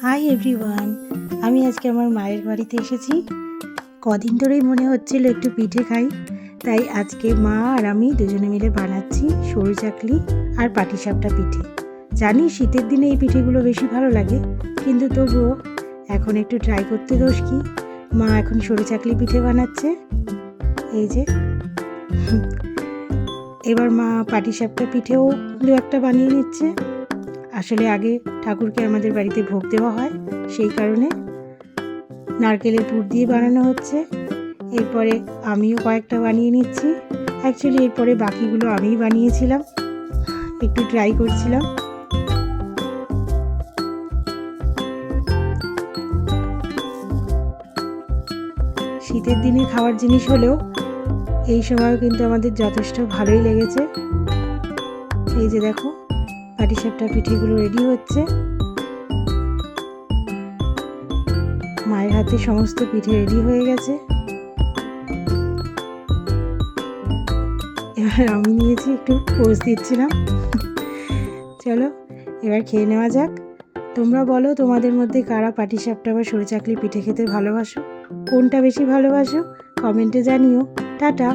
Hi everyone, আমি আজকে আমার মায়ের বাড়িতে এসেছি। কদিন ধরেই মনে হচ্ছিল একটু পিঠে খাই, তাই আজকে মা আর আমি দুজনে মিলে বানাচ্ছি সরু চাকলি আর পাটিসাপটা পিঠে। জানি শীতের দিনে এই পিঠেগুলো বেশি ভালো লাগে, কিন্তু তবুও এখন একটু ট্রাই করতে দোষ কি। মা এখন সরু চাকলি পিঠে বানাচ্ছে, এই যে। এবার মা পাটিসাপটা পিঠেও দু একটা বানিয়ে নিচ্ছে। আসলে আগে ঠাকুরকে আমাদের বাড়িতে ভোগ দেওয়া হয়, সেই কারণে নারকেলের পুর দিয়ে বানানো হচ্ছে। এরপরে আমিও কয়েকটা বানিয়ে নিচ্ছি। অ্যাকচুয়ালি এরপরে বাকিগুলো আমিই বানিয়েছিলাম, একটু ট্রাই করছিলাম। শীতের দিনে খাওয়ার জিনিস হলেও এই সময়ও কিন্তু আমাদের যথেষ্ট ভালোই লেগেছে। এই যে দেখো, পাটিসাপটা পিঠেগুলো রেডি হচ্ছে। মায়ের হাতে সমস্ত পিঠে রেডি হয়ে গেছে। এবার আমি নিয়েছি, একটু পোজ দিচ্ছিলাম। চলো এবার খেয়ে নেওয়া যাক। তোমরা বলো, তোমাদের মধ্যে কারা পাটিসাপটা বা সরু চাকলি পিঠে খেতে ভালোবাসো? কোনটা বেশি ভালোবাসো কমেন্টে জানিও। টাটা।